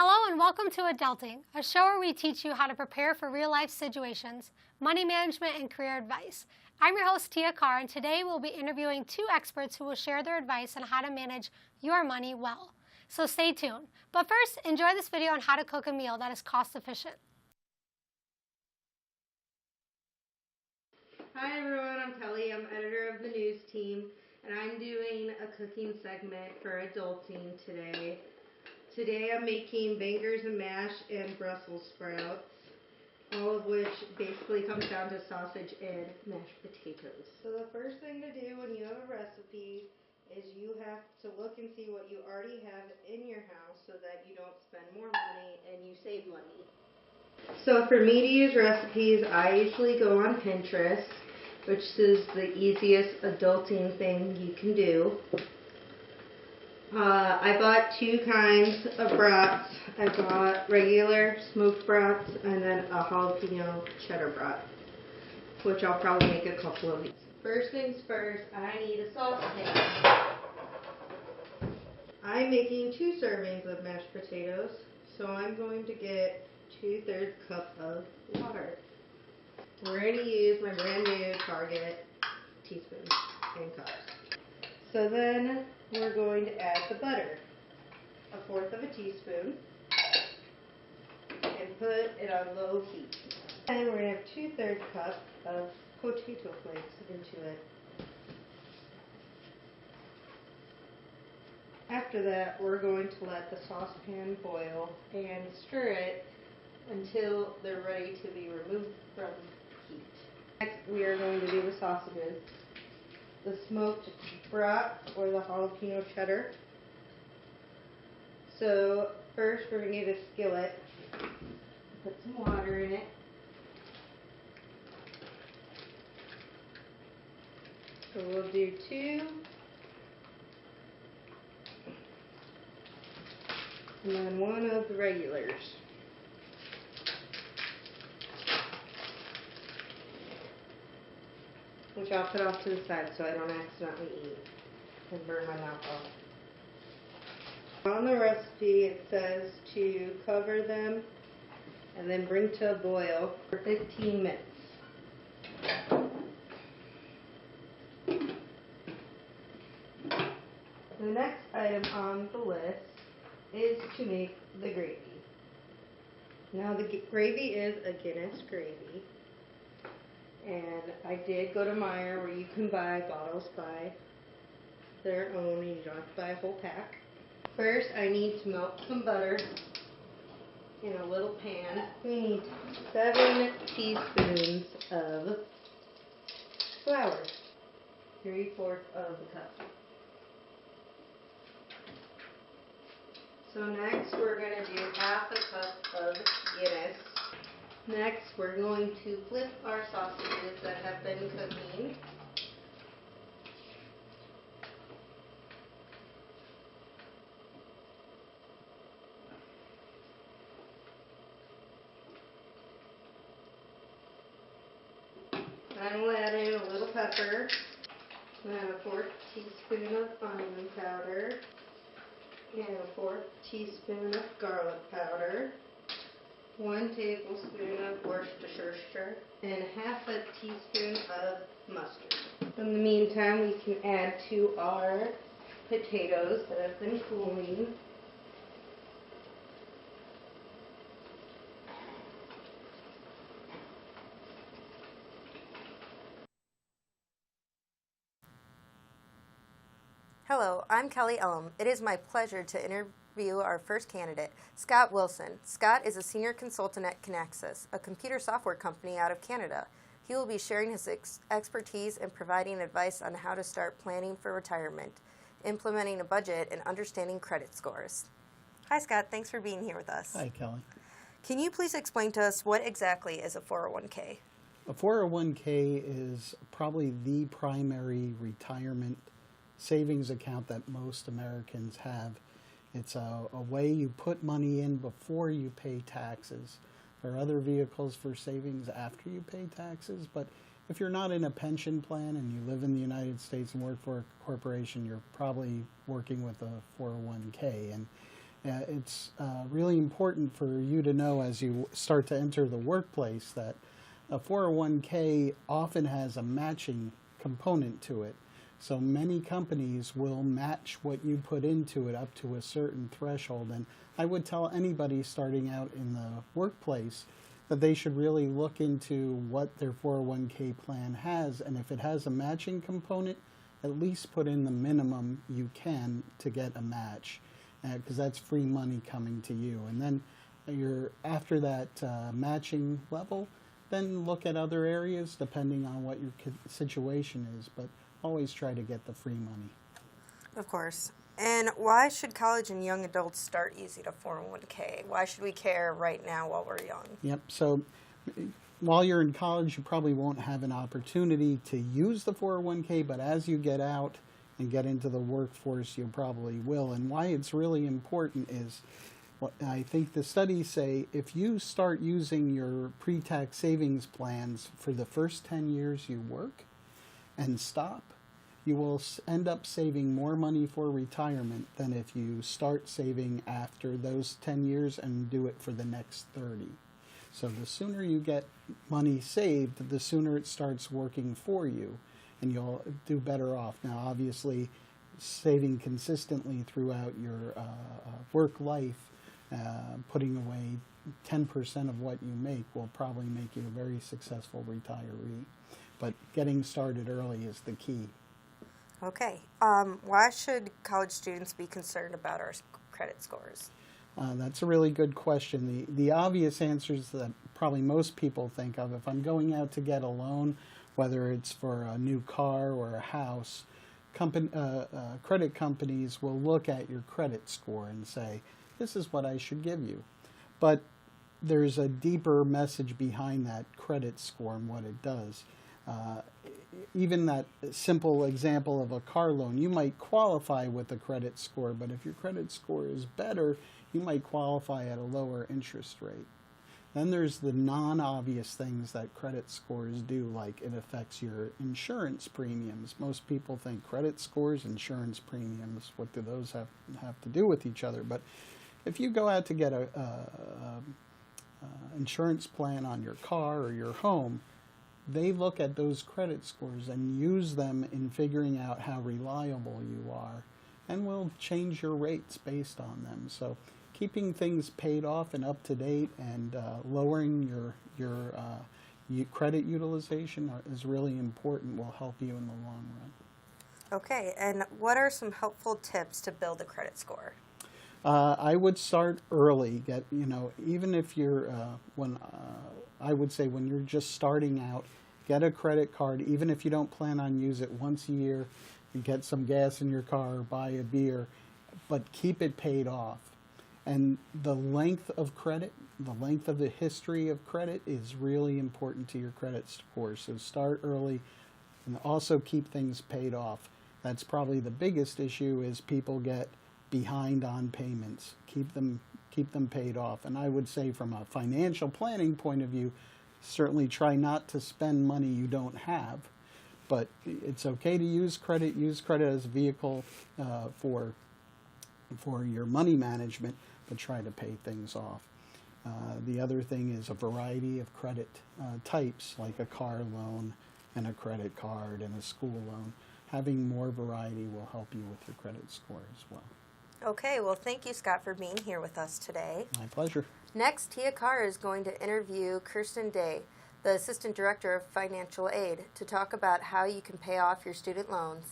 Hello and welcome to Adulting, a show where we teach you how to prepare for real-life situations, money management, and career advice. I'm your host, Tia Carr, and today we'll be interviewing two experts who will share their advice on how to manage your money well. So stay tuned. But first, enjoy this video on how to cook a meal that is cost-efficient. Hi everyone, I'm Kelly. I'm editor of the news team, and I'm doing a cooking segment for Adulting today. Today I'm making bangers and mash and Brussels sprouts, all of which basically comes down to sausage and mashed potatoes. So the first thing to do when you have a recipe is you have to look and see what you already have in your house so that you don't spend more money and you save money. So for me to use recipes, I usually go on Pinterest, which is the easiest adulting thing you can do. I bought two kinds of brats. I bought regular smoked brats and then a jalapeno cheddar brat, which I'll probably make a couple of these. First things first, I need a saucepan. I'm making 2 servings of mashed potatoes, so I'm going to get 2/3 cup of water. We're going to use my brand new Target teaspoons and cups. So then we're going to add the butter, 1/4 of a teaspoon, and put it on low heat. And we're going to have 2/3 cup of potato flakes into it. After that, we're going to let the saucepan boil and stir it until they're ready to be removed from heat. Next, we are going to do the sausages. The smoked brat or the jalapeno cheddar. So first we're going to get a skillet, put some water in it. So we'll do 2. And then 1 of the regulars. Which I'll put off to the side so I don't accidentally eat and burn my mouth off. On the recipe it says to cover them and then bring to a boil for 15 minutes. The next item on the list is to make the gravy. Now the gravy is a Guinness gravy. And I did go to Meijer where you can buy bottles by their own and you don't have to buy a whole pack. First I need to melt some butter in a little pan. We need 7 teaspoons of flour, 3/4 of the cup. So next we're going to do 1/2 cup of Guinness. Next, we're going to flip our sausages that have been cooking. And we'll add in a little pepper, and a 1/4 teaspoon of onion powder, and a 1/4 teaspoon of garlic powder. 1 tablespoon of Worcestershire, and 1/2 teaspoon of mustard. In the meantime, we can add to our potatoes that have been cooling. Hello, I'm Kelly Ellum. It is my pleasure to interview our first candidate, Scott Wilson. Scott is a senior consultant at Kinaxis, a computer software company out of Canada. He will be sharing his expertise and providing advice on how to start planning for retirement, implementing a budget, and understanding credit scores. Hi, Scott. Thanks for being here with us. Hi, Kelly. Can you please explain to us what exactly is a 401k? A 401k is probably the primary retirement savings account that most Americans have. It's a way you put money in before you pay taxes. There are other vehicles for savings after you pay taxes, but if you're not in a pension plan and you live in the United States and work for a corporation, you're probably working with a 401k. It's really important for you to know as you start to enter the workplace that a 401k often has a matching component to it. So many companies will match what you put into it up to a certain threshold. And I would tell anybody starting out in the workplace that they should really look into what their 401k plan has. And if it has a matching component, at least put in the minimum you can to get a match, because that's free money coming to you. And then after that matching level, then look at other areas depending on what your situation is. But always try to get the free money. Of course. And why should college and young adults start using a 401k? Why should we care right now while we're young? Yep. So while you're in college, you probably won't have an opportunity to use the 401k, but as you get out and get into the workforce, you probably will. And why it's really important is, I think the studies say, if you start using your pre-tax savings plans for the first 10 years you work and stop, you will end up saving more money for retirement than if you start saving after those 10 years and do it for the next 30. So the sooner you get money saved, the sooner it starts working for you, and you'll do better off. Now, obviously, saving consistently throughout your work life, putting away 10% of what you make will probably make you a very successful retiree. But getting started early is the key. Okay. Why should college students be concerned about our credit scores? That's a really good question. The obvious answers that probably most people think of, if I'm going out to get a loan, whether it's for a new car or a house, credit companies will look at your credit score and say, this is what I should give you. But there's a deeper message behind that credit score and what it does. Even that simple example of a car loan, you might qualify with a credit score, but if your credit score is better, you might qualify at a lower interest rate. Then there's the non-obvious things that credit scores do, like it affects your insurance premiums. Most people think credit scores, insurance premiums, what do those have to do with each other? But if you go out to get a insurance plan on your car or your home, they look at those credit scores and use them in figuring out how reliable you are, and will change your rates based on them. So keeping things paid off and up to date and lowering your credit utilization is really important, will help you in the long run. Okay, and what are some helpful tips to build a credit score? I would start early. Even if you're I would say when you're just starting out, get a credit card. Even if you don't plan on use it once a year, and get some gas in your car or buy a beer, but keep it paid off. And the length of credit, the length of the history of credit is really important to your credit score. So start early and also keep things paid off. That's probably the biggest issue, is people get behind on payments. Keep them paid off. And I would say from a financial planning point of view, certainly try not to spend money you don't have. But it's okay to use credit. Use credit as a vehicle for your money management, but try to pay things off. The other thing is a variety of credit types, like a car loan and a credit card and a school loan. Having more variety will help you with your credit score as well. Okay, well, thank you, Scott, for being here with us today. My pleasure. Next, Tia Carr is going to interview Kirsten Day, the Assistant Director of Financial Aid, to talk about how you can pay off your student loans.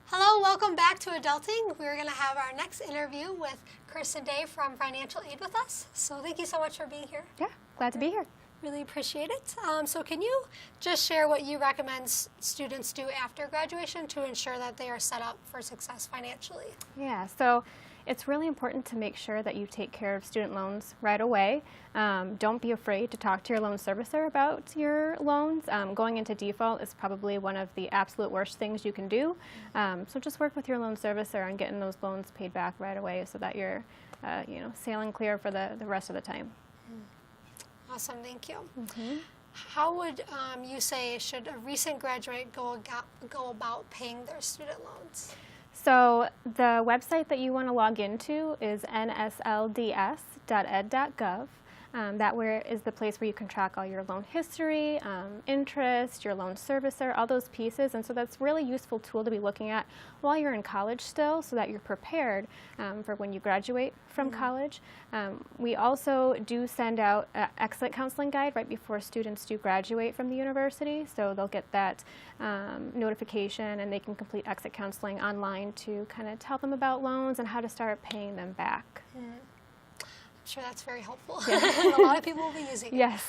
Hello, welcome back to Adulting. We're going to have our next interview with Kirsten Day from Financial Aid with us. So thank you so much for being here. Yeah, glad to be here. Really appreciate it. So can you just share what you recommend students do after graduation to ensure that they are set up for success financially? Yeah, so it's really important to make sure that you take care of student loans right away. Don't be afraid to talk to your loan servicer about your loans. Going into default is probably one of the absolute worst things you can do. So just work with your loan servicer on getting those loans paid back right away so that you're sailing clear for the rest of the time. Awesome, thank you. Mm-hmm. How would you say should a recent graduate go about paying their student loans? So the website that you want to log into is nslds.ed.gov. That is the place where you can track all your loan history, interest, your loan servicer, all those pieces. And so that's a really useful tool to be looking at while you're in college still, so that you're prepared for when you graduate from college. We also do send out an exit counseling guide right before students do graduate from the university. So they'll get that notification, and they can complete exit counseling online to kind of tell them about loans and how to start paying them back. I'm sure that's very helpful. A lot of people will be using it. Yes.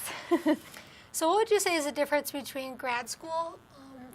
So what would you say is the difference between grad school,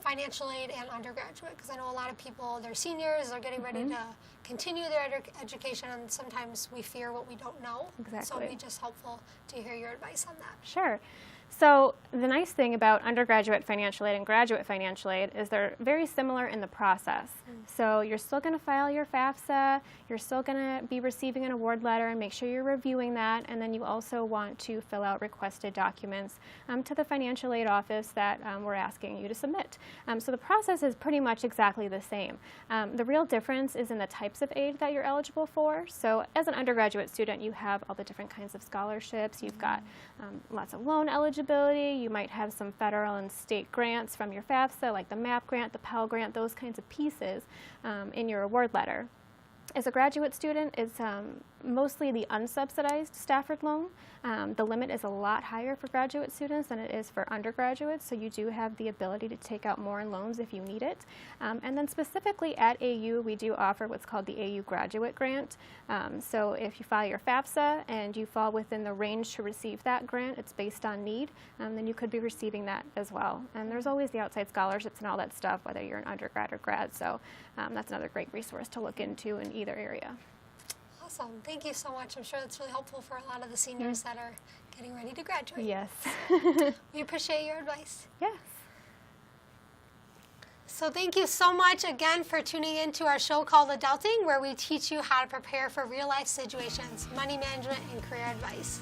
financial aid, and undergraduate? Because I know a lot of people, they're seniors, they're getting ready to continue their education, and sometimes we fear what we don't know. Exactly. So it'd be just helpful to hear your advice on that. Sure. So the nice thing about undergraduate financial aid and graduate financial aid is they're very similar in the process. So you're still going to file your FAFSA, you're still going to be receiving an award letter, and make sure you're reviewing that, and then you also want to fill out requested documents to the financial aid office that we're asking you to submit. So the process is pretty much exactly the same. The real difference is in the types of aid that you're eligible for. So as an undergraduate student, you have all the different kinds of scholarships. You've got lots of loan eligibility. You might have some federal and state grants from your FAFSA, like the MAP grant, the Pell Grant, those kinds of pieces in your award letter. As a graduate student, it's mostly the unsubsidized Stafford loan. The limit is a lot higher for graduate students than it is for undergraduates, so you do have the ability to take out more in loans if you need it. And then specifically at AU, we do offer what's called the AU Graduate Grant. So if you file your FAFSA and you fall within the range to receive that grant, it's based on need, then you could be receiving that as well. And there's always the outside scholarships and all that stuff, whether you're an undergrad or grad, so that's another great resource to look into in either area. Awesome. Thank you so much. I'm sure that's really helpful for a lot of the seniors that are getting ready to graduate. Yes. We appreciate your advice. Yes. So thank you so much again for tuning in to our show called Adulting, where we teach you how to prepare for real life situations, money management, and career advice.